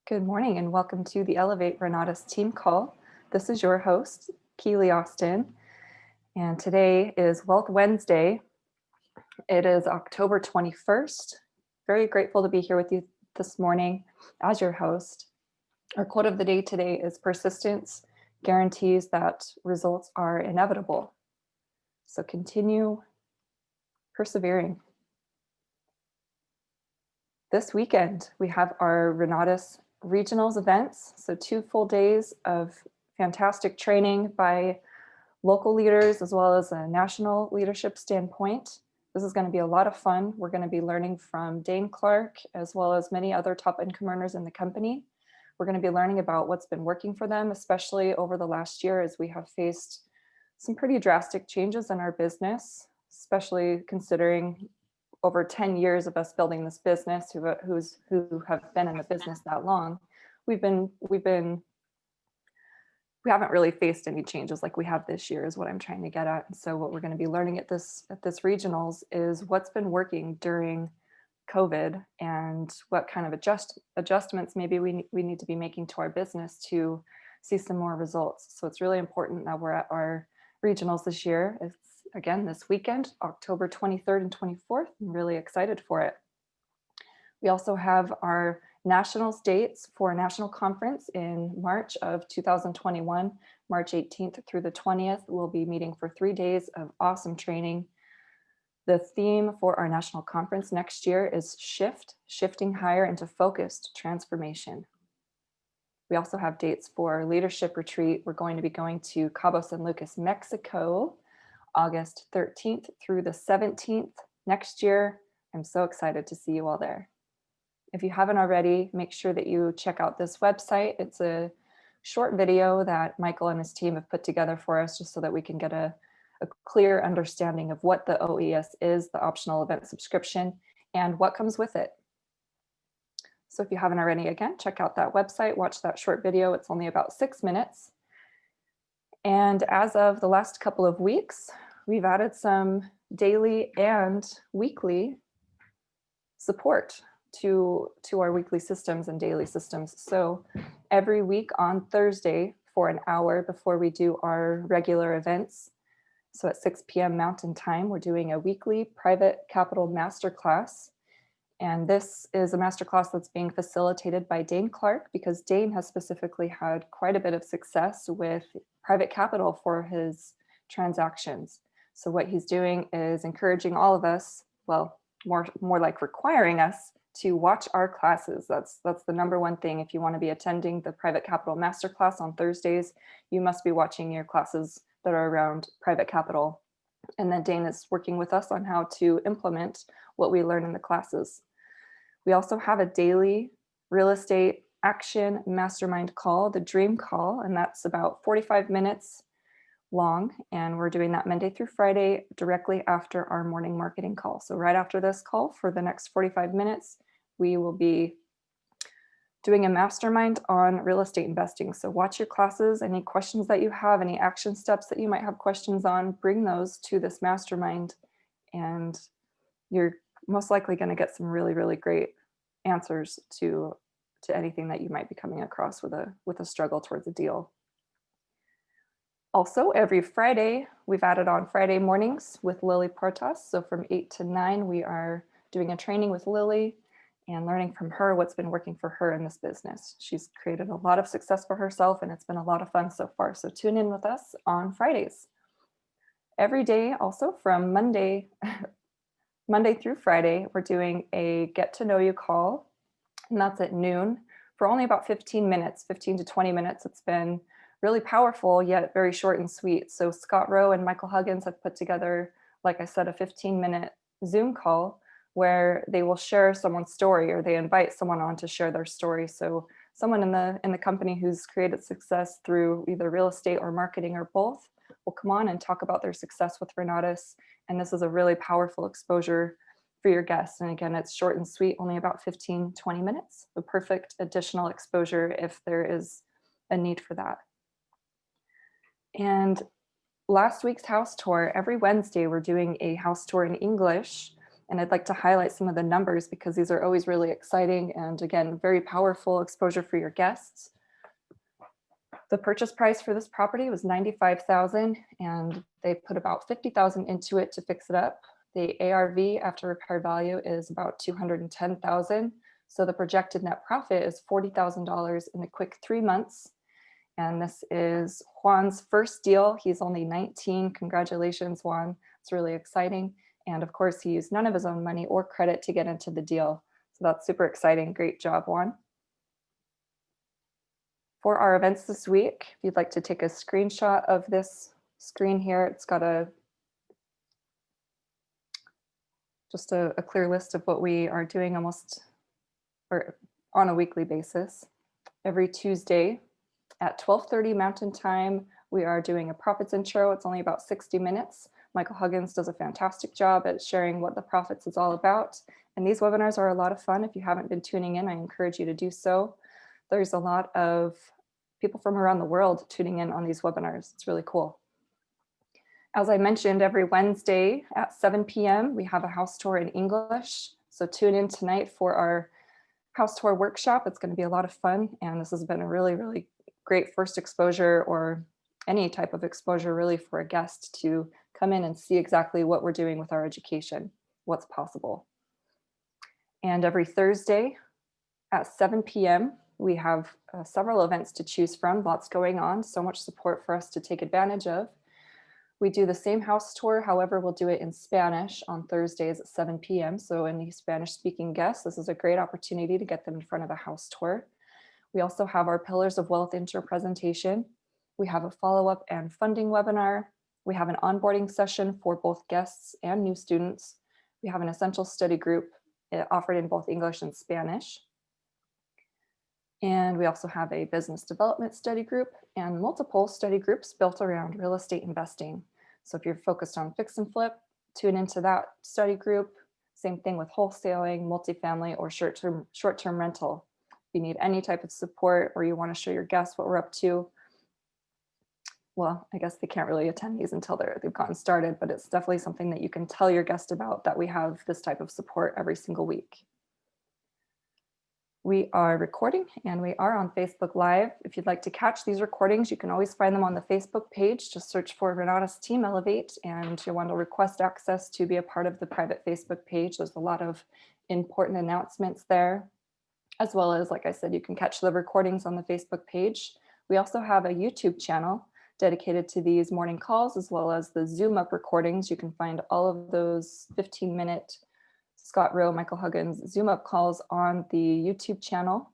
Good morning and welcome to the Elevate Renatus team call. This is your host, Keely Austin, and today is Wealth Wednesday. It is October 21st. Very grateful to be here with you this morning as your host. Our quote of the day today is persistence guarantees that results are inevitable. So continue persevering. This weekend, we have our Renatus Regionals events. So 2 full days of fantastic training by local leaders as well as a national leadership standpoint. This is going to be a lot of fun. We're going to be learning from Daine Clark as well as many other top income earners in the company. We're going to be learning about what's been working for them, especially over the last year as we have faced some pretty drastic changes in our business, especially considering over 10 years of us building this business, who have been in the business that long. We haven't really faced any changes like we have this year is what I'm trying to get at. And so what we're going to be learning at this regionals is what's been working during COVID and what kind of adjustments maybe we need to be making to our business to see some more results. So it's really important that we're at our regionals this year. It's again this weekend, October 23rd and 24th. I'm really excited for it. We also have our nationals dates for a national conference in March of 2021, March 18th through the 20th. We'll be meeting for 3 days of awesome training. The theme for our national conference next year is shifting higher into focused transformation. We also have dates for leadership retreat. We're going to be going to Cabo San Lucas, Mexico, August 13th through the 17th next year. I'm so excited to see you all there. If you haven't already, make sure that you check out this website. It's a short video that Michael and his team have put together for us just so that we can get a clear understanding of what the OES is, the optional event subscription, and what comes with it. So if you haven't already, again, check out that website, watch that short video. It's only about 6 minutes. And as of the last couple of weeks, we've added some daily and weekly support to our weekly systems and daily systems. So every week on Thursday for an hour before we do our regular events, so at 6 p.m. Mountain Time, we're doing a weekly private capital masterclass. And this is a masterclass that's being facilitated by Daine Clark because Daine has specifically had quite a bit of success with private capital for his transactions. So what he's doing is encouraging all of us, well, more like requiring us to watch our classes. That's the number one thing. If you want to be attending the private capital masterclass on Thursdays, you must be watching your classes that are around private capital. And then Daine is working with us on how to implement what we learn in the classes. We also have a daily real estate action mastermind call, the Dream Call, and that's about 45 minutes long. And we're doing that Monday through Friday directly after our morning marketing call. So right after this call for the next 45 minutes, we will be doing a mastermind on real estate investing. So watch your classes, any questions that you have, any action steps that you might have questions on, bring those to this mastermind. And you're most likely going to get some really, really great answers to anything that you might be coming across with a struggle towards a deal. Also, every Friday, we've added on Friday mornings with Lily Portas. So from 8 to 9, we are doing a training with Lily and learning from her what's been working for her in this business. She's created a lot of success for herself, and it's been a lot of fun so far. So tune in with us on Fridays. Every day, also from Monday through Friday, we're doing a get to know you call, and that's at noon for only about 15 minutes, 15 to 20 minutes. It's been really powerful, yet very short and sweet. So Scott Rowe and Michael Huggins have put together, like I said, a 15-minute Zoom call where they will share someone's story, or they invite someone on to share their story. So someone in the company who's created success through either real estate or marketing or both will come on and talk about their success with Renatus. And this is a really powerful exposure for your guests. And again, it's short and sweet, only about 15, 20 minutes, a perfect additional exposure if there is a need for that. And last week's house tour, every Wednesday, we're doing a house tour in English. And I'd like to highlight some of the numbers because these are always really exciting and, again, very powerful exposure for your guests. The purchase price for this property was $95,000, and they put about $50,000 into it to fix it up. The ARV after repair value is about $210,000. So the projected net profit is $40,000 in a quick 3 months. And this is Juan's first deal. He's only 19. Congratulations, Juan. It's really exciting. And of course, he used none of his own money or credit to get into the deal. So that's super exciting. Great job, Juan. For our events this week, if you'd like to take a screenshot of this screen here, it's got just a clear list of what we are doing almost or on a weekly basis. Every Tuesday at 12:30 Mountain Time, we are doing a profits intro. It's only about 60 minutes. Michael Huggins does a fantastic job at sharing what the profits is all about. And these webinars are a lot of fun. If you haven't been tuning in, I encourage you to do so. There's a lot of people from around the world tuning in on these webinars. It's really cool. As I mentioned, every Wednesday at 7 p.m., we have a house tour in English. So tune in tonight for our house tour workshop. It's going to be a lot of fun. And this has been a really, really great first exposure, or any type of exposure really, for a guest to come in and see exactly what we're doing with our education, what's possible. And every Thursday at 7 p.m., we have several events to choose from, lots going on, so much support for us to take advantage of. We do the same house tour, however, we'll do it in Spanish on Thursdays at 7 p.m. So any Spanish-speaking guests, this is a great opportunity to get them in front of a house tour. We also have our Pillars of Wealth intro presentation. We have a follow-up and funding webinar. We have an onboarding session for both guests and new students. We have an essential study group offered in both English and Spanish. And we also have a business development study group and multiple study groups built around real estate investing. So if you're focused on fix and flip, tune into that study group. Same thing with wholesaling, multifamily, or short-term rental. If you need any type of support or you want to show your guests what we're up to, well, I guess they can't really attend these until they've gotten started, but it's definitely something that you can tell your guest about, that we have this type of support every single week. We are recording and we are on Facebook Live. If you'd like to catch these recordings, you can always find them on the Facebook page. Just search for Renatus Team Elevate, and you'll want to request access to be a part of the private Facebook page. There's a lot of important announcements there, as well as, like I said, you can catch the recordings on the Facebook page. We also have a YouTube channel dedicated to these morning calls, as well as the Zoom up recordings. You can find all of those 15-minute Scott Rowe, Michael Huggins Zoom up calls on the YouTube channel.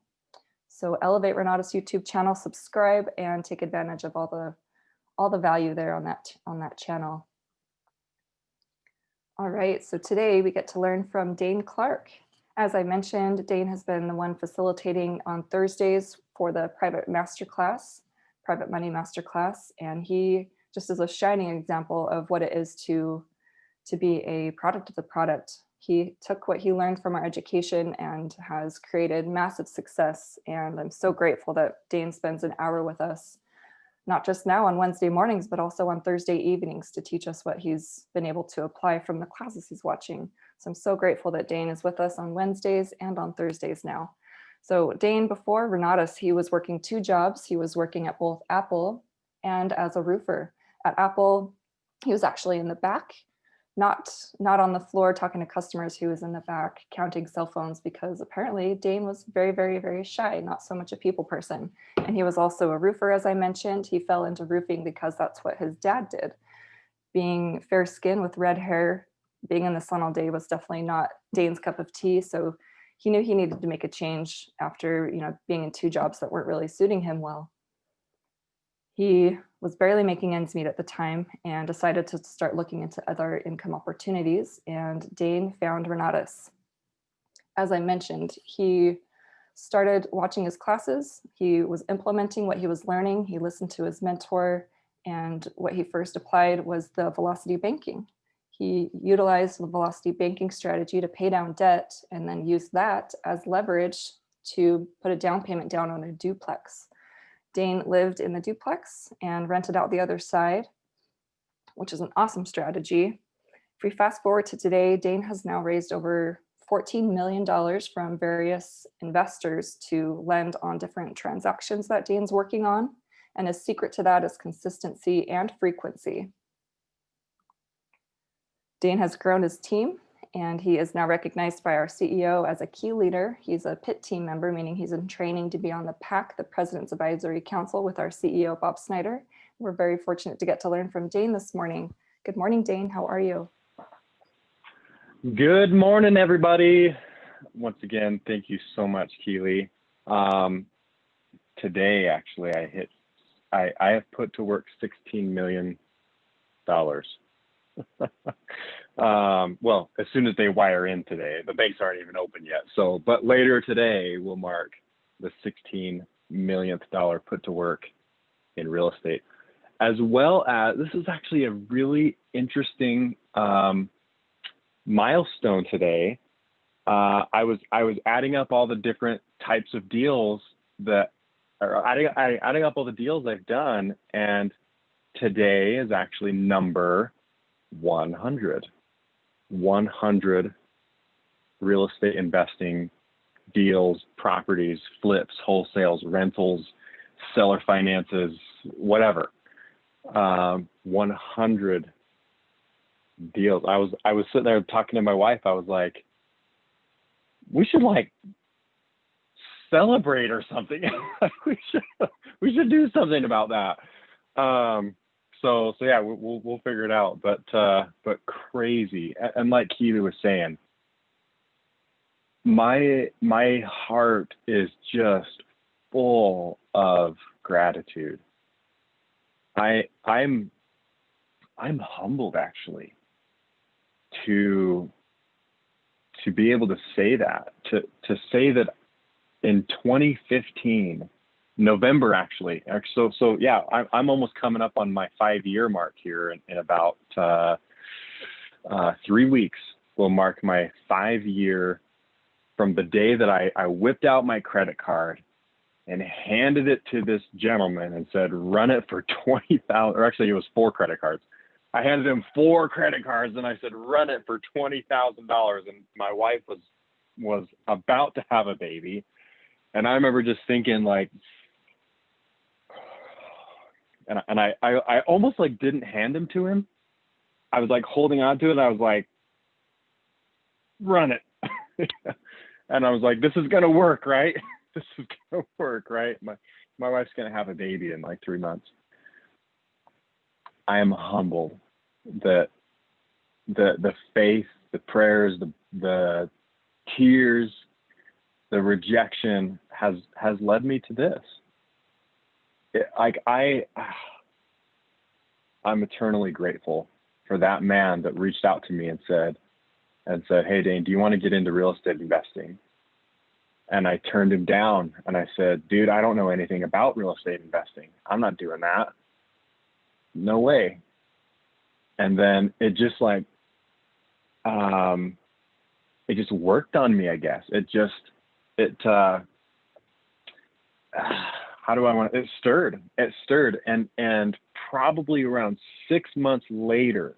So Elevate Renatus YouTube channel, subscribe and take advantage of all the value there on that channel. All right, so today we get to learn from Daine Clark. As I mentioned, Daine has been the one facilitating on Thursdays for the private masterclass, private money masterclass, and he just is a shining example of what it is to be a product of the product. He took what he learned from our education and has created massive success. And I'm so grateful that Daine spends an hour with us, not just now on Wednesday mornings, but also on Thursday evenings to teach us what he's been able to apply from the classes he's watching. So I'm so grateful that Daine is with us on Wednesdays and on Thursdays now. So Daine, before Renatus, he was working 2 jobs. He was working at both Apple and as a roofer. At Apple, he was actually in the back, not on the floor talking to customers. He was in the back counting cell phones, because apparently Daine was very, very, very shy, not so much a people person. And he was also a roofer, as I mentioned. He fell into roofing because that's what his dad did. Being fair skinned with red hair, being in the sun all day was definitely not Daine's cup of tea. So he knew he needed to make a change after, being in 2 jobs that weren't really suiting him well. He was barely making ends meet at the time and decided to start looking into other income opportunities, and Daine found Renatus. As I mentioned, he started watching his classes. He was implementing what he was learning. He listened to his mentor, and what he first applied was the velocity banking. He utilized the velocity banking strategy to pay down debt and then used that as leverage to put a down payment down on a duplex. Daine lived in the duplex and rented out the other side, which is an awesome strategy. If we fast forward to today, Daine has now raised over $14 million from various investors to lend on different transactions that Daine's working on. And his secret to that is consistency and frequency. Daine has grown his team, and he is now recognized by our CEO as a key leader. He's a PIT team member, meaning he's in training to be on the PAC, the President's Advisory Council, with our CEO, Bob Snyder. We're very fortunate to get to learn from Daine this morning. Good morning, Daine. How are you? Good morning, everybody. Once again, thank you so much, Keely. Today, actually, I have put to work $16 million. Well, as soon as they wire in today, the banks aren't even open yet. So, but later today will mark the $16 millionth put to work in real estate, as well as this is actually a really interesting milestone today. I was adding up all the different types of deals adding up all the deals I've done, and today is actually number 100 real estate investing deals, properties, flips, wholesales, rentals, seller finances, whatever. 100 deals. I was sitting there talking to my wife. I was like, we should like celebrate or something. we should do something about that. So yeah, we'll figure it out. But crazy. And like Keely was saying, my heart is just full of gratitude. I'm humbled, actually, to be able to say that, to say that in 2015, November, actually. So yeah, I'm almost coming up on my 5-year mark here in about 3 weeks. Will mark my 5-year from the day that I whipped out my credit card and handed it to this gentleman and said, run it for 20,000, or actually it was 4 credit cards. I handed him 4 credit cards and I said, run it for $20,000. And my wife was about to have a baby. And I remember just thinking like, and I almost like didn't hand him to him. I was like holding on to it. And I was like, run it. And I was like, this is going to work, right? This is going to work, right? My wife's going to have a baby in like 3 months. I am humbled that the faith, the prayers, the tears, the rejection has led me to this. I'm eternally grateful for that man that reached out to me and said, hey, Daine, do you want to get into real estate investing? And I turned him down and I said, dude, I don't know anything about real estate investing. I'm not doing that. No way. And then it just like, it just worked on me, I guess. It stirred. And probably around 6 months later,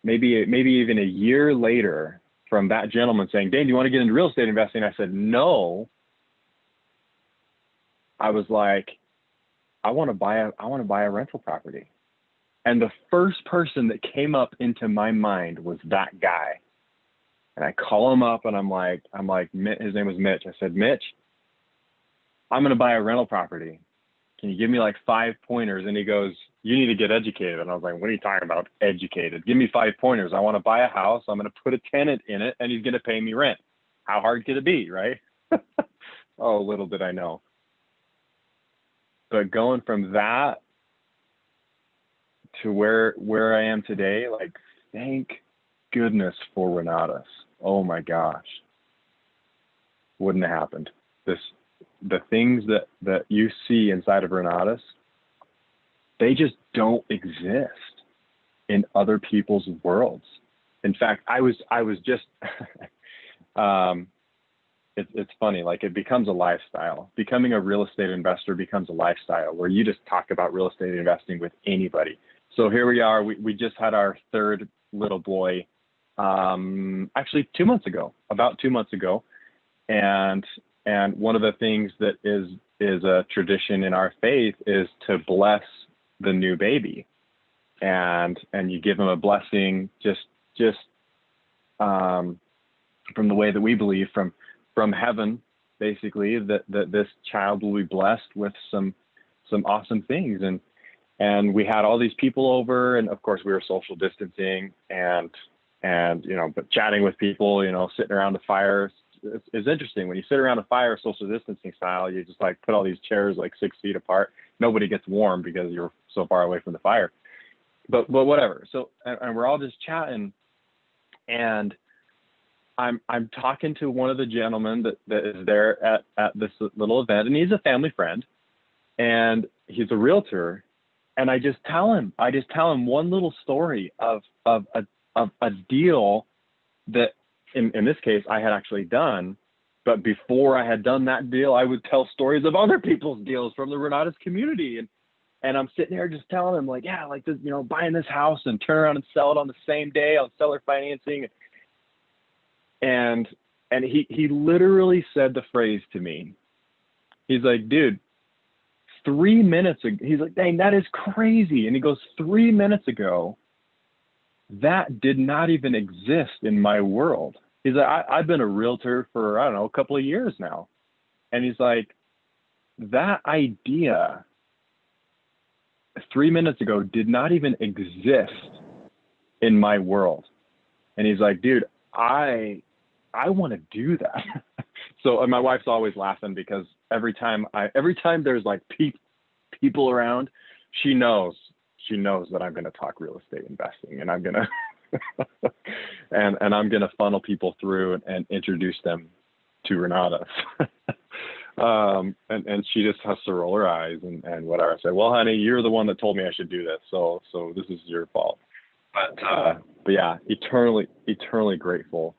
maybe even a year later, from that gentleman saying, Daine, do you want to get into real estate investing? I said, no. I was like, I want to buy a rental property. And the first person that came up into my mind was that guy. And I call him up and I'm like, his name was Mitch. I said, Mitch, I'm going to buy a rental property. Can you give me like 5 pointers? And he goes, you need to get educated. And I was like, what are you talking about, educated? Give me 5 pointers. I want to buy a house. I'm going to put a tenant in it and he's going to pay me rent. How hard could it be, right? Oh, little did I know. But going from that to where I am today, like, thank goodness for Renatus. Oh my gosh. Wouldn't have happened. The things that you see inside of Renatus, they just don't exist in other people's worlds. In fact, I was just, it's funny, like it becomes a lifestyle. Becoming a real estate investor becomes a lifestyle where you just talk about real estate investing with anybody. So here we are, we just had our third little boy, actually 2 months ago, about 2 months ago. And one of the things that is a tradition in our faith is to bless the new baby. And you give him a blessing just from the way that we believe from heaven, basically, that this child will be blessed with some awesome things. And we had all these people over, and of course we were social distancing and but chatting with people, sitting around the fire. It's interesting when you sit around a fire, social distancing style, you just like put all these chairs like 6 feet apart. Nobody gets warm because you're so far away from the fire. But whatever. So, and we're all just chatting, and I'm talking to one of the gentlemen that is there at this little event, and he's a family friend, and he's a realtor. And I just tell him one little story of a deal that in this case I had actually done. But before I had done that deal, I would tell stories of other people's deals from the Renatus community. And I'm sitting there just telling him, like, yeah, like this, buying this house and turn around and sell it on the same day on seller financing. And he literally said the phrase to me. He's like, dude, 3 minutes ago, he's like, dang, that is crazy. And he goes, 3 minutes ago, that did not even exist in my world. He's like, I've been a realtor for, I don't know, a couple of years now. And he's like, that idea 3 minutes ago did not even exist in my world. And he's like, dude, I want to do that. So and my wife's always laughing because every time there's like people around, she knows that I'm going to talk real estate investing, and I'm going to and I'm going to funnel people through and introduce them to Renatus. And she just has to roll her eyes and whatever. I say, well, honey, you're the one that told me I should do this, so this is your fault. But yeah, eternally grateful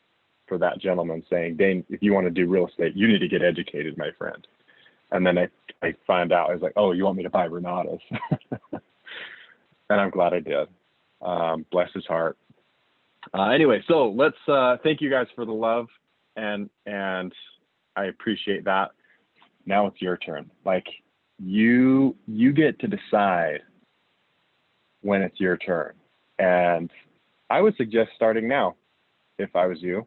for that gentleman saying, Daine, if you want to do real estate, you need to get educated, my friend. And then I find out, I was like, oh, you want me to buy Renatus? And I'm glad I did. Bless his heart. Anyway, so let's thank you guys for the love, and I appreciate that. Now it's your turn. Like you get to decide when it's your turn. And I would suggest starting now if I was you.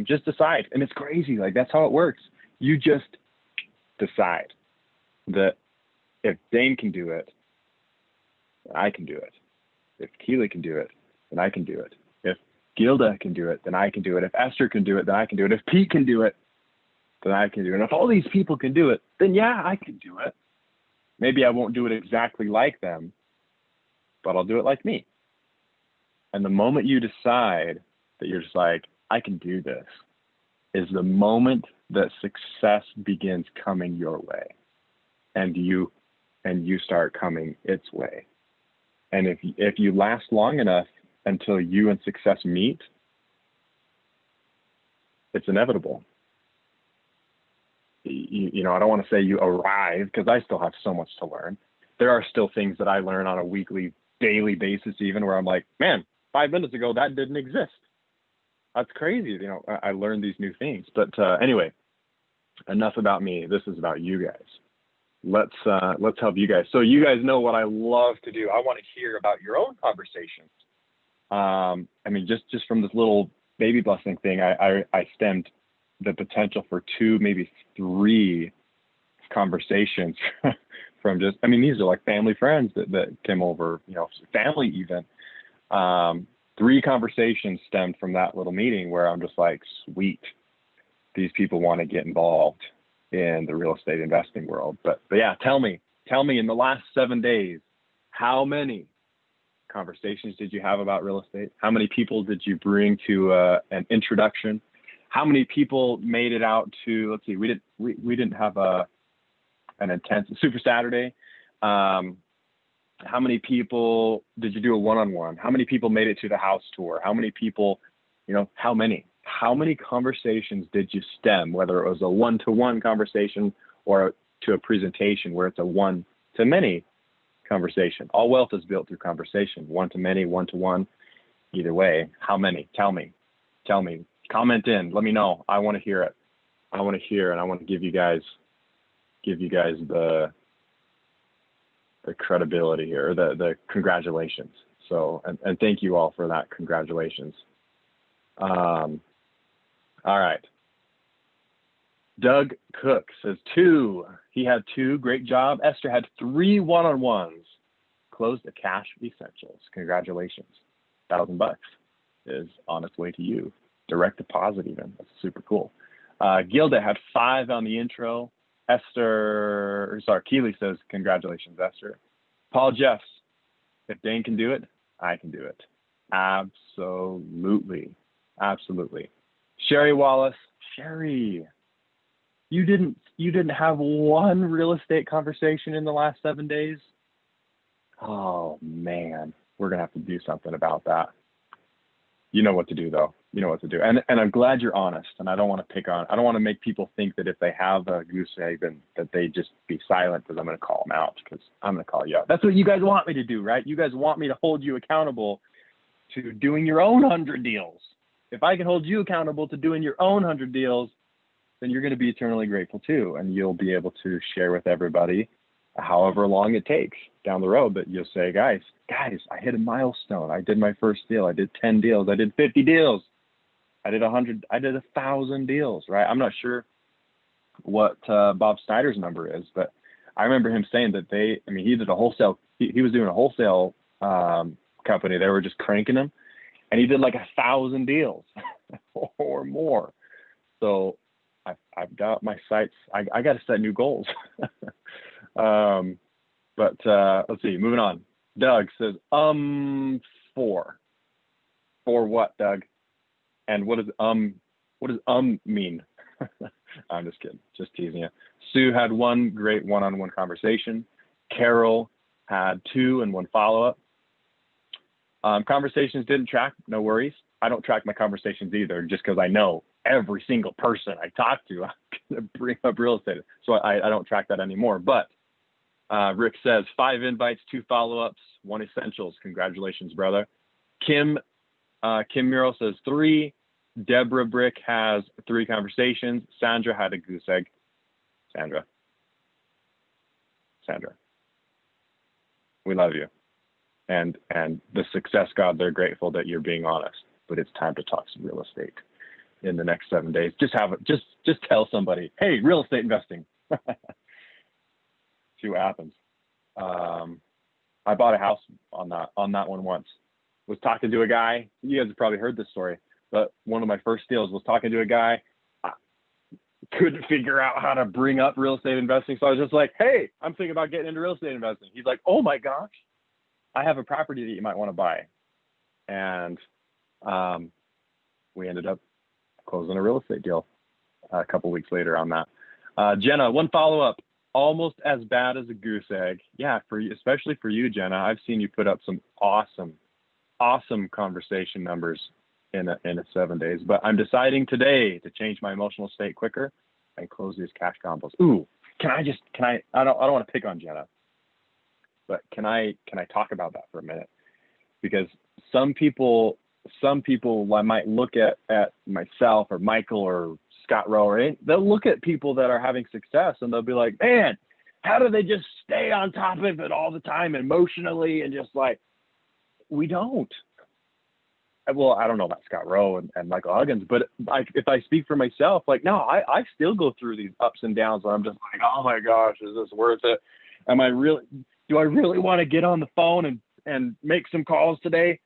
Just decide. And it's crazy. Like that's how it works. You just decide that if Daine can do it, then I can do it. If Keely can do it, then I can do it. If Gilda can do it, then I can do it. If Esther can do it, then I can do it. If Pete can do it, then I can do it. And if all these people can do it, then yeah, I can do it. Maybe I won't do it exactly like them, but I'll do it like me. And the moment you decide that you're just like, I can do this, is the moment that success begins coming your way, and you start coming its way. And if you last long enough until you and success meet, it's inevitable. I don't want to say you arrive, because I still have so much to learn. There are still things that I learn on a weekly, daily basis, even where I'm like, man, 5 minutes ago that didn't exist. That's crazy. I learned these new things. But anyway, enough about me. This is about you guys. Let's help you guys. So you guys know what I love to do. I want to hear about your own conversations. Just from this little baby blessing thing, I stemmed the potential for 2, maybe 3 conversations from just, these are like family friends that came over, family even. 3 conversations stemmed from that little meeting where I'm just like, sweet, these people want to get involved in the real estate investing world. But yeah, tell me in the last 7 days, how many conversations did you have about real estate? How many people did you bring to an introduction? How many people made it out to, let's see, we didn't have an intense Super Saturday. How many people did you do a one-on-one? How many people made it to the house tour? How many people, how many conversations did you stem, whether it was a one-to-one conversation or to a presentation where it's a one-to-many conversation? All wealth is built through conversation, one-to-many, one-to-one. either way, how many? Tell me. Comment in. Let me know. I want to hear it. I want to hear, and I want to give you guys the credibility here, the congratulations. So, and thank you all for that. Congratulations. All right. Doug Cook says 2. He had 2. Great job. Esther had 3 one-on-ones. Closed the cash essentials. Congratulations. $1,000 is on its way to you. Direct deposit even. That's super cool. Gilda had 5 on the intro. Keely says, congratulations, Esther. Paul Jeffs, if Daine can do it, I can do it. Absolutely. Sherry Wallace, Sherry, you didn't have one real estate conversation in the last 7 days? Oh man, we're gonna have to do something about that. You know what to do though. You know what to do. And I'm glad you're honest. And I don't want to make people think that if they have a goose egg, then that they just be silent, because I'm going to call them out, because I'm going to call you out. That's what you guys want me to do, right? You guys want me to hold you accountable to doing your own 100 deals. If I can hold you accountable to doing your own 100 deals, then you're going to be eternally grateful too. And you'll be able to share with everybody, however long it takes down the road, that you'll say, guys, I hit a milestone. I did my first deal. I did 10 deals. I did 50 deals. I did 100. I did 1,000 deals, right? I'm not sure what Bob Snyder's number is, but I remember him saying that he did a wholesale. He was doing a wholesale company. They were just cranking him, and he did like 1,000 deals or more. So I've got my sights. I got to set new goals. But let's see. Moving on. Doug says, 4. For what, Doug? And what does mean? I'm just kidding, just teasing you. Sue had 1 great one-on-one conversation. Carol had 2 and 1 follow-up. Conversations didn't track, no worries. I don't track my conversations either, just because I know every single person I talk to, I'm gonna bring up real estate. So I don't track that anymore. But Rick says 5 invites, 2 follow-ups, 1 essentials. Congratulations, brother. Kim Murrell says 3. Deborah Brick has 3 conversations. Sandra had a goose egg. Sandra, we love you. And the success God, they're grateful that you're being honest. But it's time to talk some real estate in the next 7 days. Just tell somebody, hey, real estate investing. See what happens. I bought a house on that one once. Was talking to a guy. You guys have probably heard this story, but one of my first deals was talking to a guy. I couldn't figure out how to bring up real estate investing. So I was just like, hey, I'm thinking about getting into real estate investing. He's like, oh my gosh, I have a property that you might want to buy. And we ended up closing a real estate deal a couple weeks later on that. Jenna, 1 follow-up. Almost as bad as a goose egg. Yeah, for you, especially for you, Jenna. I've seen you put up some awesome conversation numbers in a 7 days. But I'm deciding today to change my emotional state quicker and close these cash combos. Ooh, I don't want to pick on Jenna, but can I talk about that for a minute? Because some people might look at myself or Michael or Scott Rowe, or they'll look at people that are having success and they'll be like, man, how do they just stay on top of it all the time emotionally? And just like, we don't. Well, I don't know about Scott Rowe and Michael Huggins, but if I speak for myself, like, no, I still go through these ups and downs where I'm just like, oh my gosh, is this worth it? Do I really want to get on the phone and make some calls today?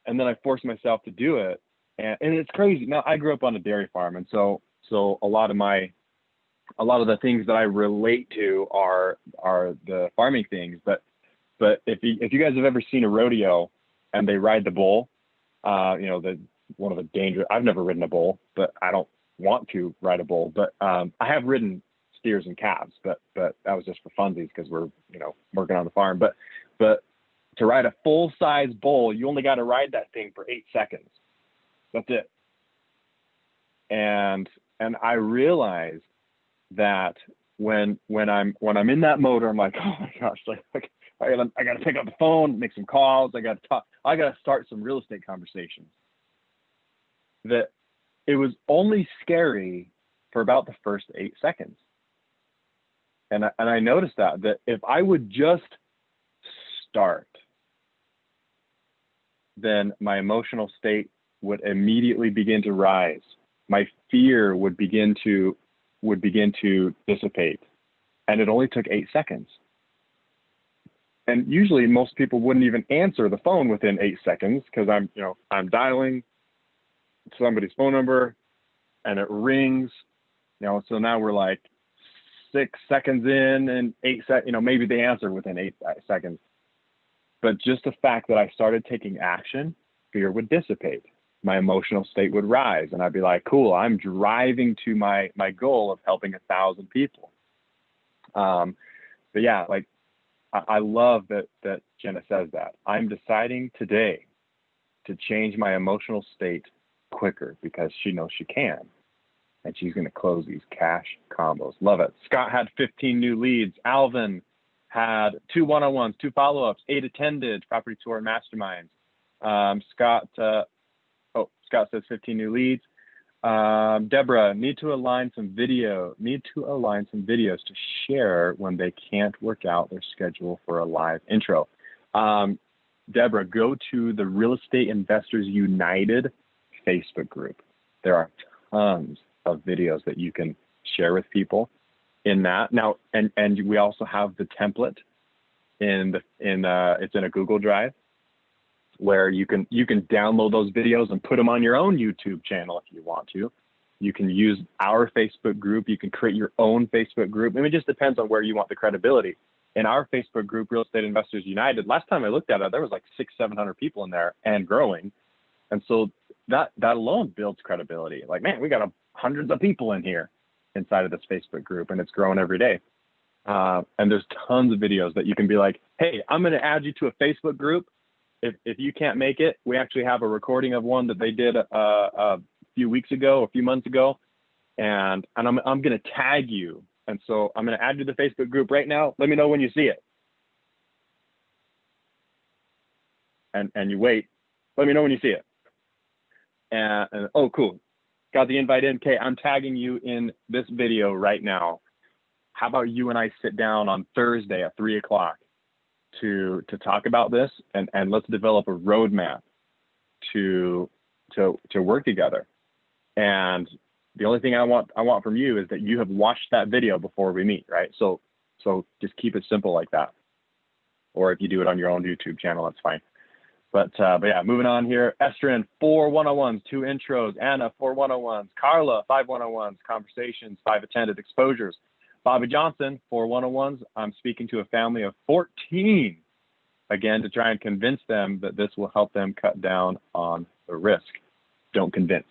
And then I force myself to do it. And it's crazy. Now, I grew up on a dairy farm, and so a lot of the things that I relate to are the farming things. But if you guys have ever seen a rodeo and they ride the bull, one of the dangerous. I've never ridden a bull, but I don't want to ride a bull. But I have ridden steers and calves, but that was just for funsies because we're working on the farm. But to ride a full size bull, you only got to ride that thing for 8 seconds. That's it. And I realize that when I'm in that mode, I'm like, oh my gosh, like I gotta pick up the phone, make some calls. I gotta talk. I gotta start some real estate conversations. That it was only scary for about the first 8 seconds. And I noticed that if I would just start, then my emotional state would immediately begin to rise. My fear would begin to dissipate. And it only took 8 seconds. And usually most people wouldn't even answer the phone within 8 seconds because I'm dialing somebody's phone number and it rings, so now we're like 6 seconds in and 8 seconds, maybe they answer within 8 seconds. But just the fact that I started taking action, fear would dissipate. My emotional state would rise and I'd be like, cool, I'm driving to my goal of helping 1,000 people. But yeah, like I love that Jenna says that. I'm deciding today to change my emotional state quicker because she knows she can. And she's going to close these cash combos. Love it. Scott had 15 new leads. Alvin had 2 one-on-ones, 2 follow-ups, 8 attended property tour masterminds. Scott says 15 new leads. Deborah, need to align some videos to share when they can't work out their schedule for a live intro. Deborah, go to the Real Estate Investors United Facebook group. There are tons of videos that you can share with people in that. Now, and we also have the template it's in a Google Drive where you can download those videos and put them on your own YouTube channel if you want to. You can use our Facebook group. You can create your own Facebook group. I mean, it just depends on where you want the credibility. In our Facebook group, Real Estate Investors United, last time I looked at it, there was like 600-700 people in there and growing. And so that alone builds credibility. Like, man, we got hundreds of people in here inside of this Facebook group, and it's growing every day. And there's tons of videos that you can be like, hey, I'm going to add you to a Facebook group. If you can't make it, we actually have a recording of one that they did a few months ago, and I'm going to tag you. And so I'm going to add you to the Facebook group right now. Let me know when you see it. And you wait. Let me know when you see it. And oh, cool. Got the invite in. Okay, I'm tagging you in this video right now. How about you and I sit down on Thursday at 3 o'clock to talk about this, and let's develop a roadmap to work together. And the only thing I want from you is that you have watched that video before we meet, right? So just keep it simple like that. Or if you do it on your own YouTube channel, that's fine. But yeah, moving on here. Estrin, 4 one-on-ones, 2 intros. Anna, 4 one-on-ones. Carla, 5 one-on-ones, conversations, 5 attended exposures. Bobby Johnson, 4 one-on-ones. I'm speaking to a family of 14, again, to try and convince them that this will help them cut down on the risk. Don't convince.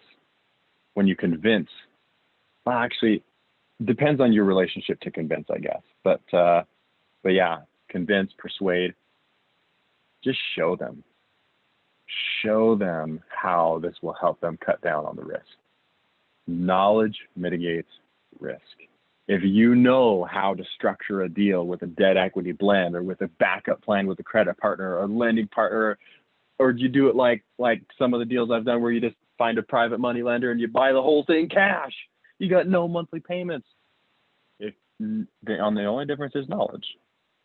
When you convince, well, actually, depends on your relationship to convince, I guess. But yeah, convince, persuade, just show them. Show them how this will help them cut down on the risk. Knowledge mitigates risk. If you know how to structure a deal with a debt equity blend or with a backup plan with a credit partner or a lending partner, or do you do it like some of the deals I've done where you just find a private money lender and you buy the whole thing cash? You got no monthly payments. The only difference is knowledge.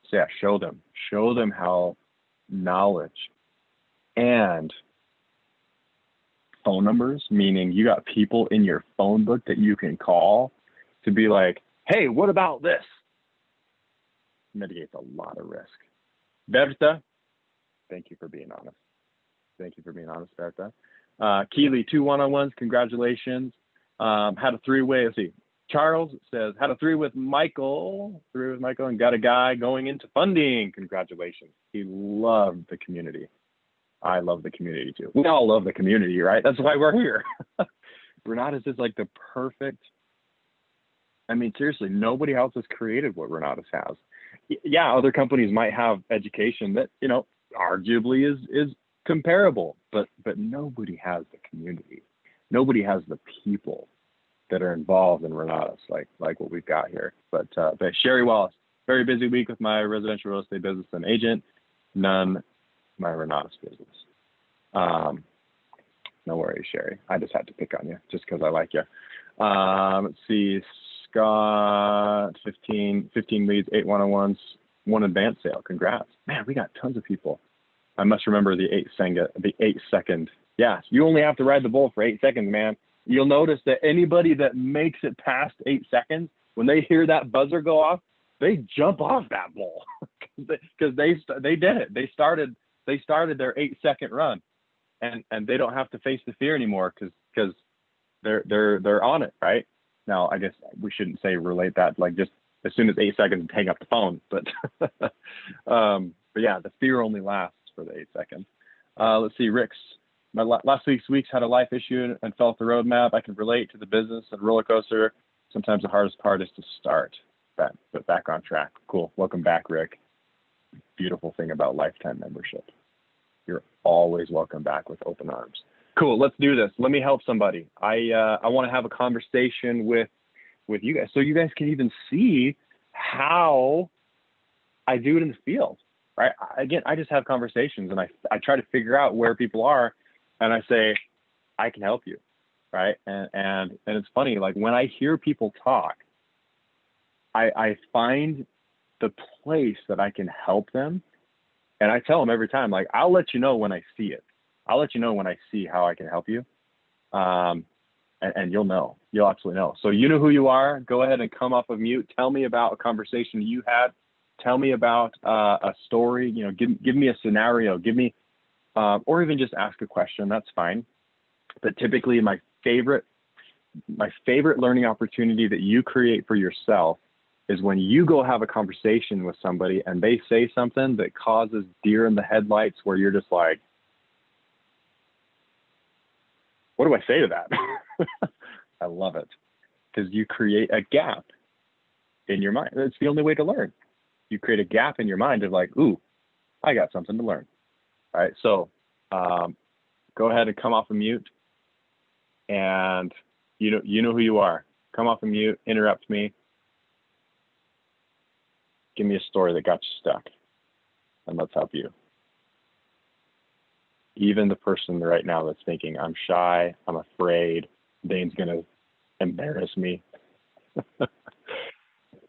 So yeah, show them how knowledge and phone numbers, meaning you got people in your phone book that you can call to be like, hey, what about this? Mitigates a lot of risk. Berta, thank you for being honest. Thank you for being honest, Berta. Keely, 2 one-on-ones, congratulations. Had a 3-way, let's see. Charles says, had a 3 with Michael, and got a guy going into funding. Congratulations. He loved the community. I love the community too. We all love the community, right? That's why we're here. Renatus is like the perfect, I mean, seriously, nobody else has created what Renatus has. Yeah, other companies might have education that, arguably is comparable, but nobody has the community. Nobody has the people that are involved in Renatus like what we've got here. But Sherry Wallace, Very busy week with my residential real estate business and agent. None my Renatus business. No worries, Sherry. I just had to pick on you just because I like you. Let's see. Scott, 15 leads, 8 101s, 1 advance sale. Congrats. Man, we got tons of people. I must remember the 8 second. Yes, you only have to ride the bull for 8 seconds, man. You'll notice that anybody that makes it past 8 seconds, when they hear that buzzer go off, they jump off that bull because they did it. They started their 8 second run, and they don't have to face the fear anymore because they're on it, right? Now, I guess we shouldn't say relate that like just as soon as 8 seconds, hang up the phone, but yeah, the fear only lasts for the 8 seconds. Let's see, Rick's. My last week's had a life issue and fell off the roadmap. I can relate to the business and roller coaster. Sometimes the hardest part is to start, but back on track. Cool. Welcome back, Rick. Beautiful thing about lifetime membership. You're always welcome back with open arms. Cool. Let's do this. Let me help somebody. I want to have a conversation with you guys so you guys can even see how I do it in the field, right? Again, I just have conversations and I try to figure out where people are. And I say, I can help you, right? And it's funny, like when I hear people talk, I find the place that I can help them. And I tell them every time, like, I'll let you know when I see it. I'll let you know when I see how I can help you. And you'll know, you'll absolutely know. So you know who you are. Go ahead and come off of mute. Tell me about a conversation you had. Tell me about a story, you know, give me a scenario, give me, or even just ask a question, that's fine. But typically my favorite learning opportunity that you create for yourself is when you go have a conversation with somebody and they say something that causes deer in the headlights where you're just like, what do I say to that? I love it because you create a gap in your mind. It's the only way to learn. You create a gap in your mind of like, ooh, I got something to learn. All right, so go ahead and come off of mute, and you know who you are. Come off of mute, interrupt me, give me a story that got you stuck, and let's help you. Even the person right now that's thinking, I'm shy, I'm afraid, Daine's gonna embarrass me.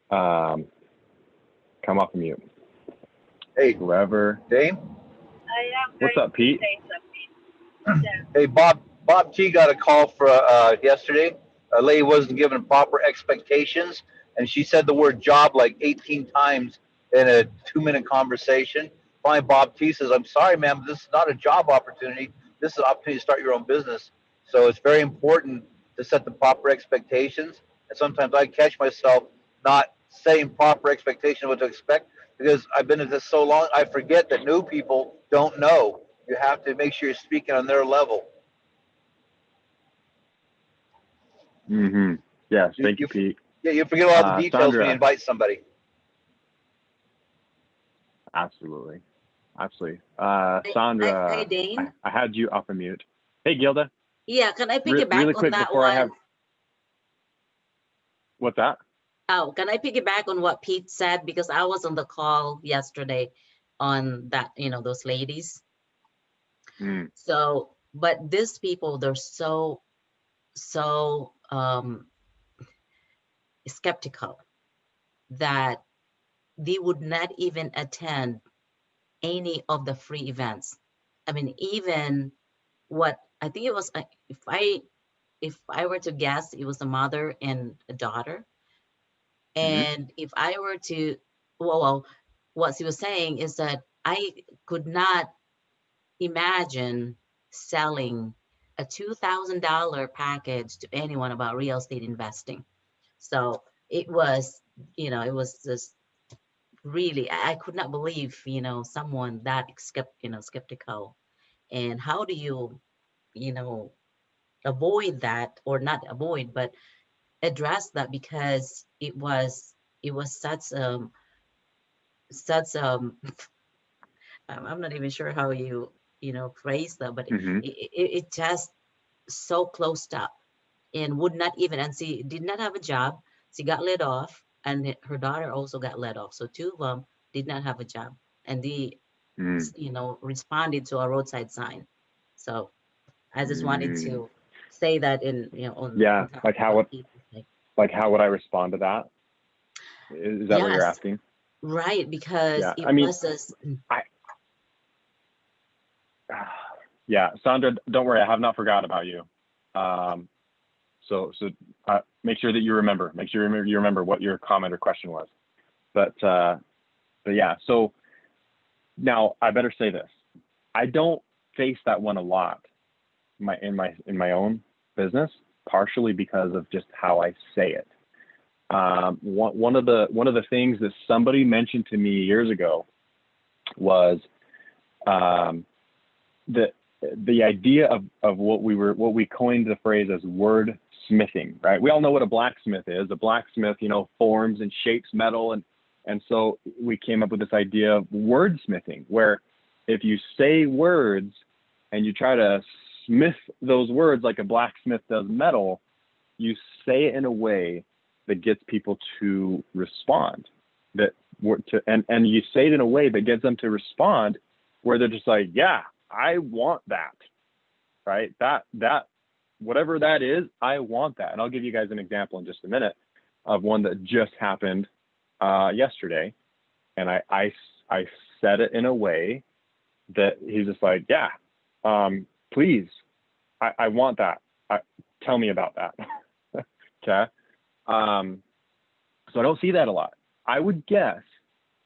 Come off of mute. Hey, whoever. Daine? What's up, Pete? Hey, Bob T got a call for yesterday. A lady wasn't given proper expectations, and she said the word job like 18 times in a 2-minute conversation. Finally, Bob T says, I'm sorry, ma'am, but this is not a job opportunity. This is an opportunity to start your own business. So it's very important to set the proper expectations. And sometimes I catch myself not setting proper expectations of what to expect because I've been at this so long, I forget that new people don't know. You have to make sure you're speaking on their level. Mm-hmm. Yes, thank you, Pete. Yeah, you forget a lot of the details Sandra, when you invite somebody. Absolutely. Sandra, Hi, Daine. I had you off of mute. Hey, Gilda. Yeah, can I piggyback really on quick that before one? I have. What's that? Oh, can I piggyback on what Pete said? Because I was on the call yesterday on that, those ladies. So, but these people, they're so skeptical that they would not even attend any of the free events. I mean, even what I think it was, if I were to guess, it was a mother and a daughter. And if I were to, well, what she was saying is that I could not imagine selling a $2,000 package to anyone about real estate investing. So it was, it was just really, I could not believe, someone that skeptical. And how do you, avoid that, or not avoid, but address that, because it was such I'm not even sure how you phrase that, but it just so closed up and would not even, and she did not have a job. She got laid off, and her daughter also got let off. So two of them did not have a job, and they, Mm, responded to a roadside sign. So I just wanted mm. to say that in, on Yeah, top like of what how Pete was saying. would I respond to that? Is that what you're Yes, asking? right, because Yeah, it I mean, was this. I yeah, Sandra, don't worry, I have not forgot about you. Um, so make sure that you remember. Make sure you remember what your comment or question was. But yeah, so now I better say this. I don't face that one a lot in my own business, partially because of just how I say it. One of the things that somebody mentioned to me years ago was the idea of what we coined the phrase as word smithing, right? We all know what a blacksmith is. A blacksmith, forms and shapes metal, and so we came up with this idea of wordsmithing, where if you say words and you try to smith those words like a blacksmith does metal, you say it in a way that gets people to respond, and you say it in a way that gets them to respond where they're just like, yeah, I want that, right? That whatever that is, I want that. And I'll give you guys an example in just a minute of one that just happened yesterday. And I said it in a way that he's just like, yeah, please, I want that. Tell me about that. Okay. So I don't see that a lot. I would guess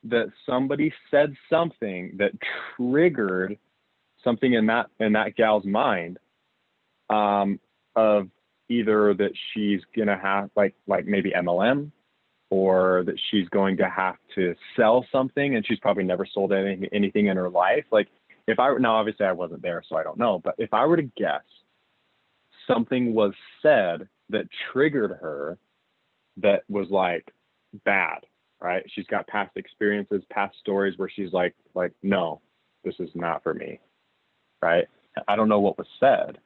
that somebody said something that triggered something in that gal's mind, of either that she's gonna have like maybe MLM, or that she's going to have to sell something, and she's probably never sold anything in her life. Like now obviously I wasn't there, so I don't know, but if I were to guess, something was said that triggered her that was like bad, right? She's got past experiences, past stories where she's like, no, this is not for me, right? I don't know what was said,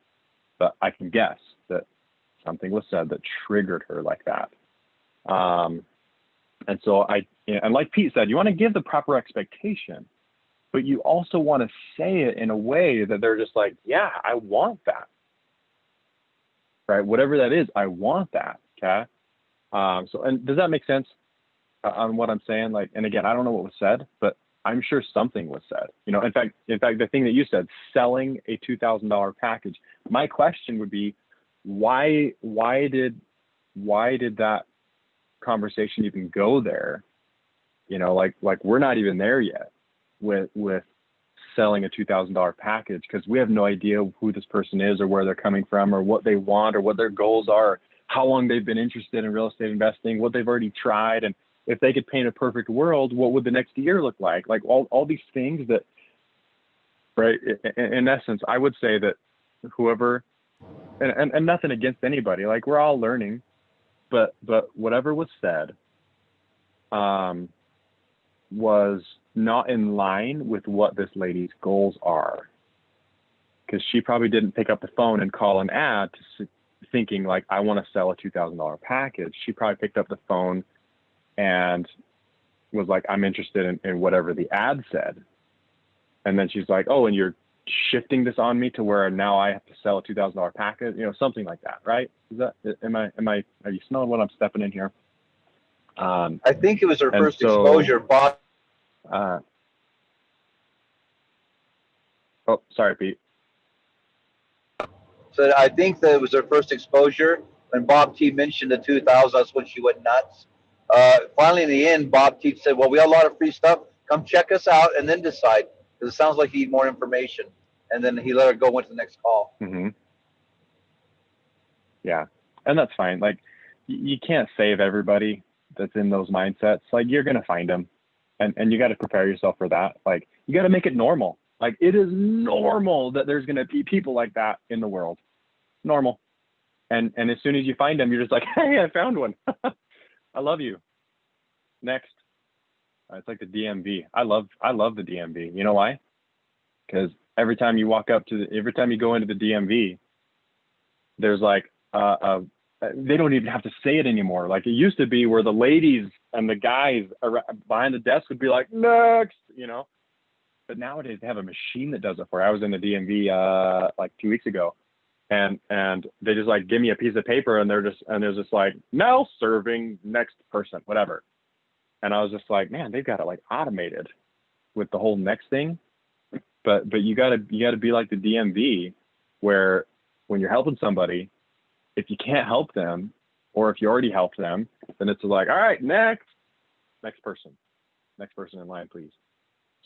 but I can guess that something was said that triggered her like that. And so and like Pete said, you want to give the proper expectation, but you also want to say it in a way that they're just like, yeah, I want that, right? Whatever that is, I want that. Okay. And does that make sense on what I'm saying? Like, and again, I don't know what was said, but I'm sure something was said. In fact, the thing that you said, selling a $2,000 package. My question would be, why did that conversation even go there? Like we're not even there yet with selling a $2,000 package, because we have no idea who this person is or where they're coming from or what they want or what their goals are, how long they've been interested in real estate investing, what they've already tried, and if they could paint a perfect world, what would the next year look like? Like all these things that, right? In essence, I would say that whoever, and nothing against anybody, like we're all learning, but whatever was said was not in line with what this lady's goals are. Because she probably didn't pick up the phone and call an ad thinking like, I want to sell a $2,000 package. She probably picked up the phone and was like, I'm interested in whatever the ad said. And then she's like, oh, and you're shifting this on me to where now I have to sell a $2,000 package, something like that, right? Are you smelling what I'm stepping in here? I think it was her first so, exposure, Bob. Oh, sorry, Pete. So I think that it was her first exposure. When Bob T mentioned the 2,000, that's when she went nuts. Finally, in the end, Bob T said, well, we have a lot of free stuff. Come check us out and then decide. Because it sounds like you need more information. And then he let her go, went to the next call. Mm-hmm. Yeah, and that's fine. Like, you can't save everybody that's in those mindsets. Like, you're going to find them. And you got to prepare yourself for that. Like, you got to make it normal. Like, it is normal that there's going to be people like that in the world. Normal. And as soon as you find them, you're just like, hey, I found one. I love you. Next. It's like the DMV. I love the DMV. You know why? Because every time you go into the DMV, there's like, they don't even have to say it anymore. Like it used to be where the ladies and the guys behind the desk would be like, next, you know. But nowadays they have a machine that does it for you. I was in the DMV like 2 weeks ago, and they just like give me a piece of paper, and there's just like, now serving next person, whatever. And I was just like, man, they've got it like automated with the whole next thing. But you gotta be like the DMV, where when you're helping somebody, if you can't help them, or if you already helped them, then it's like, all right, next person in line, please.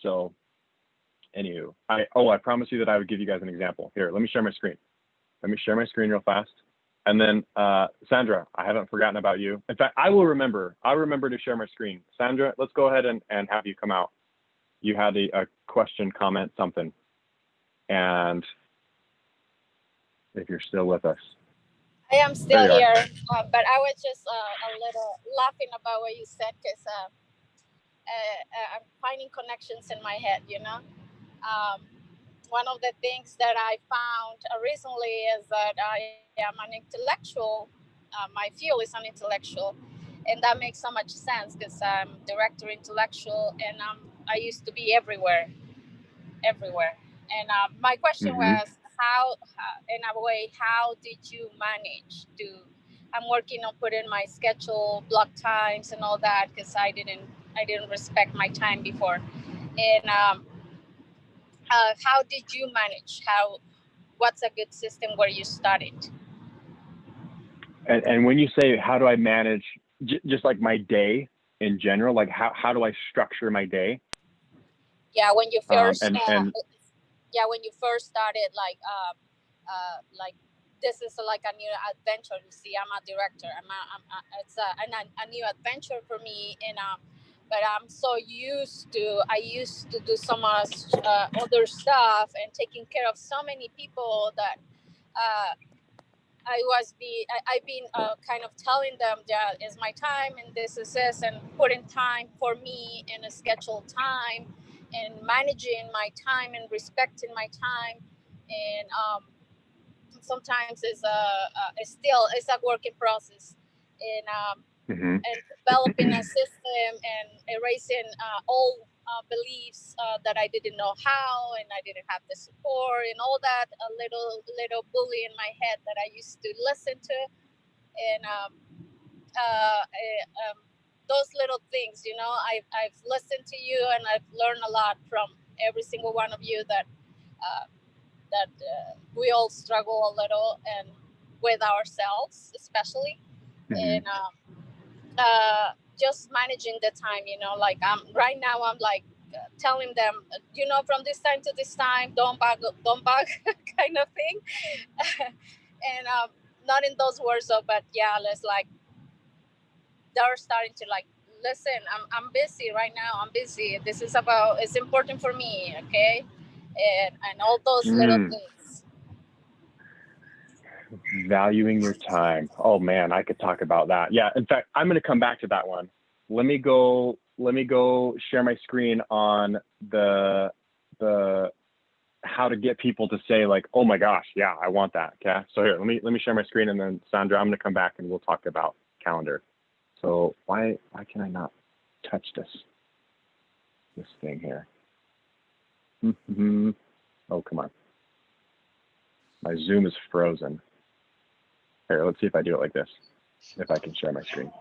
So anywho, I promised you that I would give you guys an example. Here, let me share my screen. Let me share my screen real fast. And then Sandra, I haven't forgotten about you. In fact, I'll remember to share my screen. Sandra, let's go ahead and have you come out. You had a question, comment, something. And if you're still with us. I am still here, but I was just a little laughing about what you said, because I'm finding connections in my head, you know. One of the things that I found recently is that I am an intellectual. My field is an intellectual, and that makes so much sense because I'm director intellectual, and I used to be everywhere. And my question was, in a way, how did you manage to? I'm working on putting my schedule, block times, and all that, because I didn't respect my time before. And how did you manage? What's a good system where you started? And when you say, how do I manage, just like my day in general, like how do I structure my day? Yeah, when you first, when you first started, like this is like a new adventure. You see, I'm a director. It's a new adventure for me, and but I'm so used to. I used to do so much other stuff and taking care of so many people that I've been kind of telling them that it's my time and this is this, and putting time for me in a scheduled time, and managing my time and respecting my time, and sometimes it's a working process, and developing a system and erasing all beliefs that I didn't know how, and I didn't have the support, and all that little bully in my head that I used to listen to, and those little things, you know, I've listened to you, and I've learned a lot from every single one of you that we all struggle a little, and with ourselves especially, and just managing the time, you know, like right now I'm like telling them, you know, from this time to this time, don't bug kind of thing. And not in those words though, but yeah, let's like, they're starting to like, listen, I'm busy right now, I'm busy, this is about, it's important for me, okay, and all those little things. Valuing your time. Oh man, I could talk about that. Yeah, in fact, I'm going to come back to that one. Let me go share my screen on the how to get people to say like, oh my gosh, yeah, I want that. Okay, so here, let me share my screen, and then Sandra, I'm going to come back and we'll talk about calendar. So why can I not touch this thing here? Oh, come on. My Zoom is frozen. Here, let's see if I do it like this. If I can share my screen.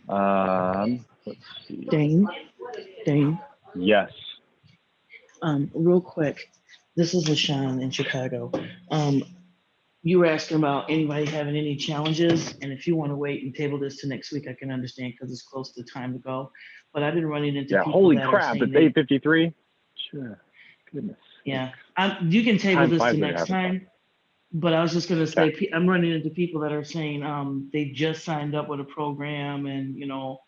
Let's see. Daine. Yes. Real quick, this is LaShawn in Chicago. You were asking about anybody having any challenges, and if you want to wait and table this to next week, I can understand because it's close to time to go. But I've been running into people holy that crap! are It's 8:53. Sure. Goodness. Yeah, you can table this to next time. But I was just going to say, I'm running into people that are saying they just signed up with a program, and you know,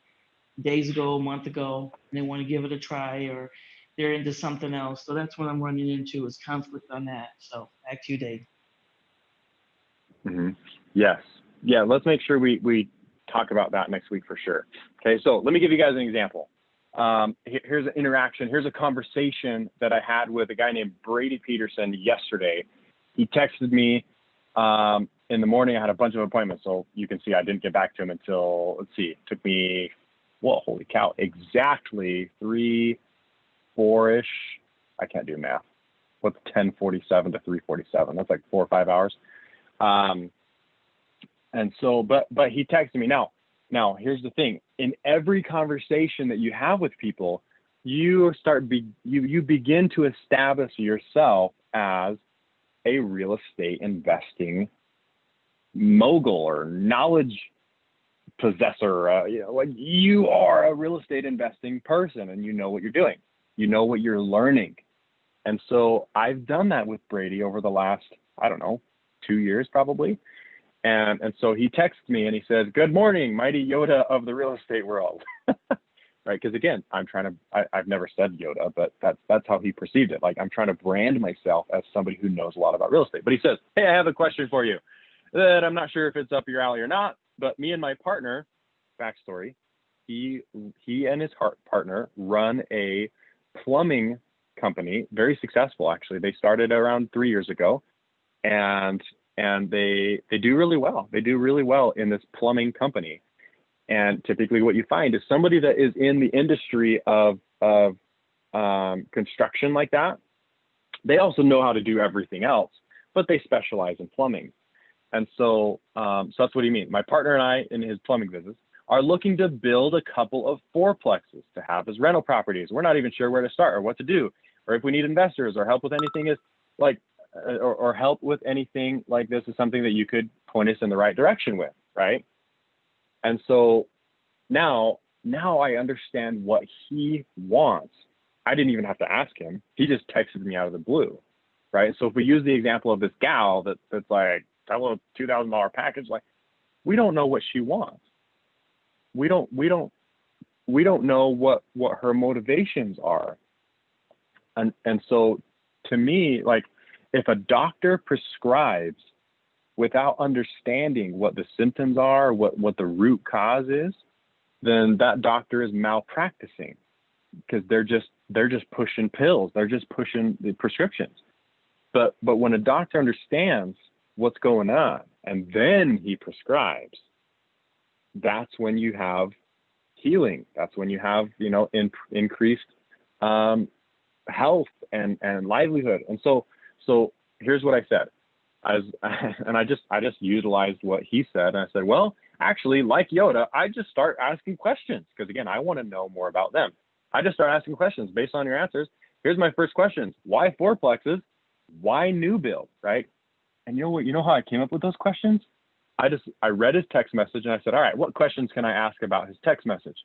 days ago, a month ago, and they want to give it a try, or they're into something else. So that's what I'm running into, is conflict on that. So back to you, Dave. Yes. Yeah, let's make sure we talk about that next week for sure. Okay, so let me give you guys an example. Here's an interaction. Here's a conversation that I had with a guy named Brady Peterson yesterday. He texted me, in the morning, I had a bunch of appointments. So you can see I didn't get back to him until, let's see, it took me, well, holy cow, exactly 3, 4-ish. I can't do math. What's 10:47 to 3:47? That's like 4 or 5 hours. And so, but he texted me. Now here's the thing. In every conversation that you have with people, you begin to establish yourself as a real estate investing mogul or knowledge possessor. Like you are a real estate investing person, and you know what you're doing. You know what you're learning. And so I've done that with Brady over the last, I don't know, 2 years probably. And so he texts me and he says, "Good morning, mighty Yoda of the real estate world." Right? Because again, I've never said Yoda, but that's how he perceived it. Like I'm trying to brand myself as somebody who knows a lot about real estate. But he says, "Hey, I have a question for you that I'm not sure if it's up your alley or not, but me and my partner," backstory, he and his partner run a plumbing company, very successful actually. They started around 3 years ago, and they do really well. They do really well in this plumbing company. And typically what you find is somebody that is in the industry of construction like that, they also know how to do everything else, but they specialize in plumbing. And so that's what he means. My partner and I in his plumbing business are looking to build a couple of fourplexes to have as rental properties. We're not even sure where to start or what to do, or if we need investors or help with anything is like, or help with anything like this is something that you could point us in the right direction with, right? And so now I understand what he wants. I didn't even have to ask him. He just texted me out of the blue, right? So if we use the example of this gal that's like, that little $2,000 package, like we don't know what she wants. We don't know what her motivations are. And so to me, like if a doctor prescribes without understanding what the symptoms are, what the root cause is, then that doctor is malpracticing because they're just pushing pills. They're just pushing the prescriptions. But when a doctor understands what's going on and then he prescribes, that's when you have healing. That's when you have, increased health and livelihood. And so here's what I said. I just utilized what he said. And I said, well, actually, like Yoda, I just start asking questions because again, I want to know more about them. I just start asking questions based on your answers. Here's my first questions. Why fourplexes? Why new build, right? And you know how I came up with those questions? I read his text message and I said, all right, what questions can I ask about his text message?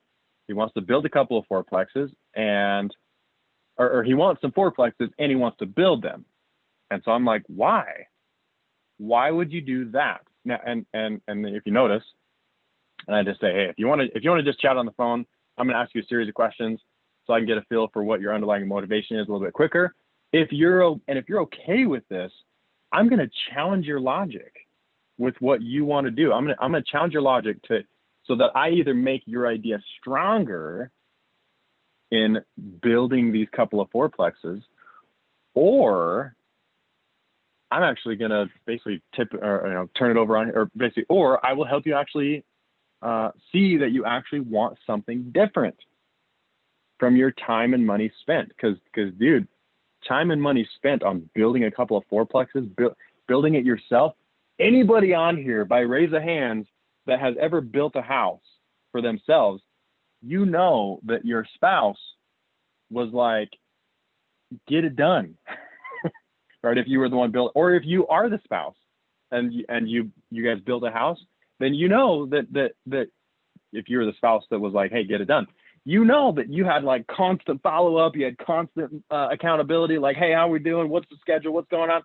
He wants to build a couple of fourplexes or he wants some fourplexes and he wants to build them. And so I'm like, why? Why would you do that? Now, and if you notice, and I just say, hey, if you want to just chat on the phone, I'm going to ask you a series of questions so I can get a feel for what your underlying motivation is a little bit quicker. If you're okay with this, I'm going to challenge your logic with what you want to do. I'm going to challenge your logic so that I either make your idea stronger in building these couple of fourplexes, or I'm actually going to basically turn it over on, or I will help you actually see that you actually want something different from your time and money spent. Because dude, time and money spent on building a couple of fourplexes, building it yourself. Anybody on here, by raise of hands, that has ever built a house for themselves, you know that your spouse was like, get it done. Right? If you were the one built, or if you are the spouse and you guys built a house, then you know that if you were the spouse that was like, hey, get it done, you know that you had like constant follow-up, you had constant accountability, like, hey, how are we doing? What's the schedule? What's going on?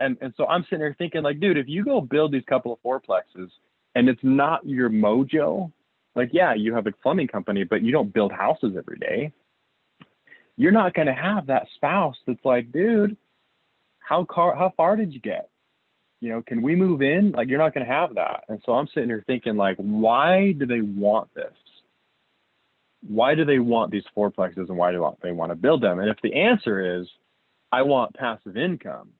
And so I'm sitting there thinking like, dude, if you go build these couple of fourplexes and it's not your mojo, like, yeah, you have a plumbing company, but you don't build houses every day. You're not going to have that spouse that's like, dude, how far did you get? Can we move in? Like, you're not going to have that. And so I'm sitting here thinking like, why do they want this? Why do they want these fourplexes and why do they want to build them? And if the answer is, I want passive income,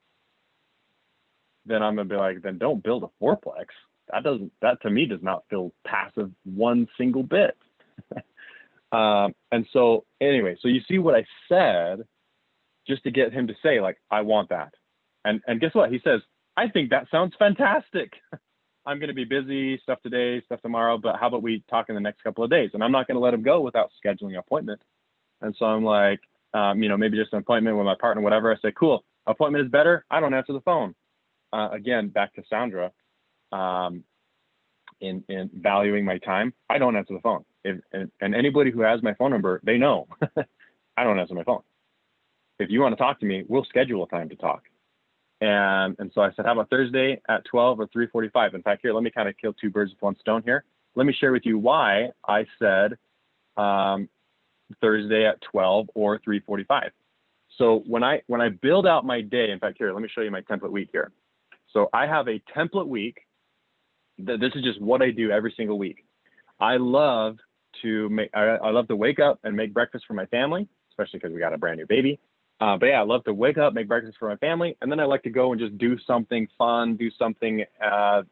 then I'm gonna be like, then don't build a fourplex. That to me does not feel passive one single bit. And so anyway, so you see what I said, just to get him to say like, I want that. And guess what? He says, I think that sounds fantastic. I'm going to be busy, stuff today, stuff tomorrow, but how about we talk in the next couple of days? And I'm not going to let him go without scheduling an appointment. And so I'm like, maybe just an appointment with my partner, whatever. I say, cool, appointment is better. I don't answer the phone. Again, back to Sandra, in valuing my time, I don't answer the phone. And anybody who has my phone number, they know I don't answer my phone. If you want to talk to me, we'll schedule a time to talk. And so I said, how about Thursday at 12 or 3:45? In fact, here, let me kind of kill two birds with one stone here. Let me share with you why I said Thursday at 12 or 3:45. So when I build out my day, in fact, here, let me show you my template week here. So I have a template week. This is just what I do every single week. I love to wake up and make breakfast for my family, especially because we got a brand new baby. But yeah, I love to wake up, make breakfast for my family, and then I like to go and just do something fun, do something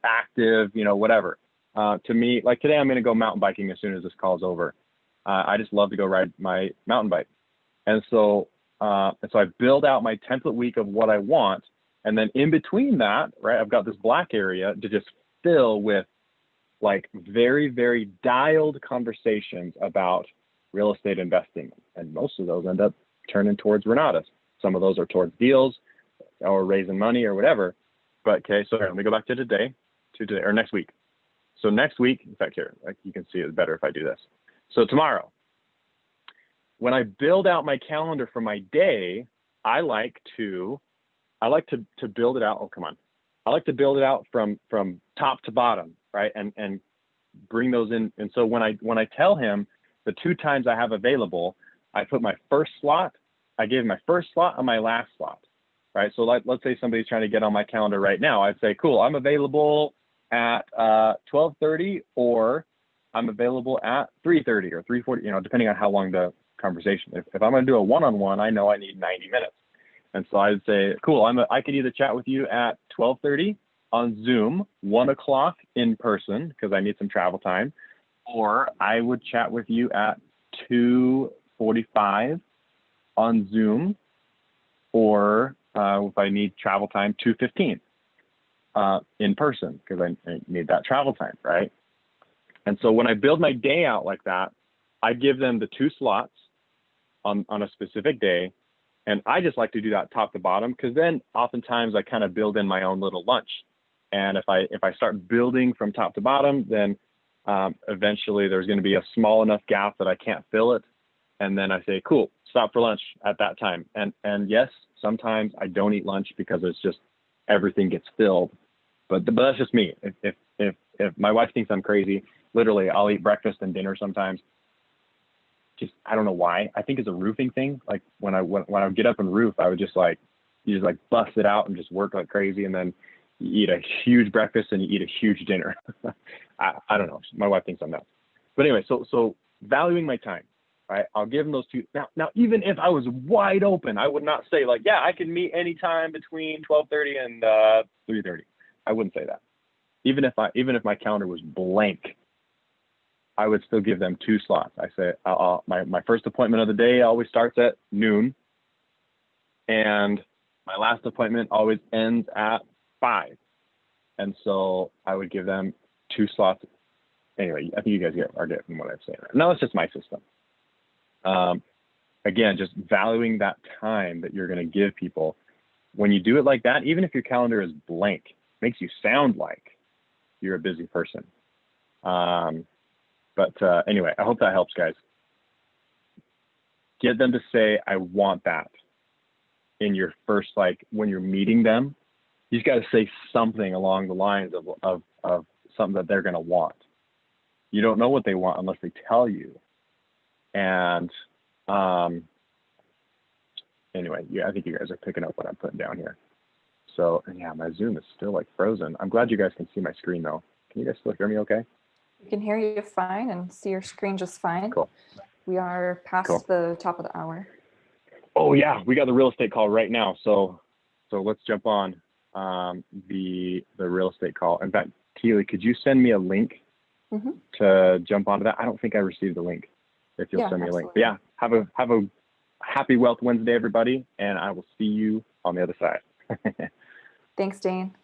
active, whatever. To me, like today, I'm going to go mountain biking as soon as this call's over. I just love to go ride my mountain bike. And so I build out my template week of what I want. And then in between that, right, I've got this black area to just fill with like very, very dialed conversations about real estate investing. And most of those end up turning towards Renatus. Some of those are towards deals or raising money or whatever. But okay, so let me go back to today or next week. So next week, in fact, here, like you can see it's better if I do this. So tomorrow, when I build out my calendar for my day, I like to build it out. Oh, come on. I like to build it out from top to bottom, right? And bring those in. And so when I tell him the 2 times I have available, I put my first slot, I gave my first slot and my last slot, right? So let's say somebody's trying to get on my calendar right now. I'd say, cool, I'm available at 12:30 or I'm available at 3:30 or 3:40, depending on how long the conversation. If I'm going to do a one-on-one, I know I need 90 minutes. And so I'd say, cool, I could either chat with you at 12:30 on Zoom, 1 o'clock in person, because I need some travel time, or I would chat with you at 2:45 on Zoom, or if I need travel time, 2:15 in person, because I need that travel time, right? And so when I build my day out like that, I give them the 2 slots on a specific day. And I just like to do that top to bottom, because then oftentimes I kind of build in my own little lunch. And if I start building from top to bottom, then eventually there's going to be a small enough gap that I can't fill it. And then I say, cool, stop for lunch at that time. And yes, sometimes I don't eat lunch because it's just everything gets filled. But that's just me. If my wife thinks I'm crazy, literally I'll eat breakfast and dinner sometimes. Just, I don't know why. I think it's a roofing thing. Like when I would get up and roof, I would just you just bust it out and just work like crazy. And then you eat a huge breakfast and you eat a huge dinner. I don't know. My wife thinks I'm nuts. But anyway, so valuing my time, right? I'll give them those 2. Now, even if I was wide open, I would not say like, yeah, I can meet anytime between 12:30 and 3:30. I wouldn't say that. Even if my calendar was blank, I would still give them 2 slots. I say my first appointment of the day always starts at noon, and my last appointment always ends at 5. And so I would give them 2 slots. Anyway, I think you guys are getting what I'm saying. No, it's just my system. Again, just valuing that time that you're going to give people. When you do it like that, even if your calendar is blank, it makes you sound like you're a busy person. But anyway, I hope that helps, guys. Get them to say, I want that in your first, when you're meeting them. You just got to say something along the lines of something that they're going to want. You don't know what they want unless they tell you. And anyway, yeah, I think you guys are picking up what I'm putting down here. So, yeah, my Zoom is still frozen. I'm glad you guys can see my screen though. Can you guys still hear me okay? We can hear you fine and see your screen just fine. Cool. We are past the top of the hour. Oh yeah, we got the real estate call right now. So let's jump on. the real estate call. In fact, Keely, could you send me a link Mhm. to jump onto that? I don't think I received the link. If you'll Yeah, send me a link. absolutely. But yeah, have a happy Wealth Wednesday, everybody, and I will see you on the other side. Thanks, Daine.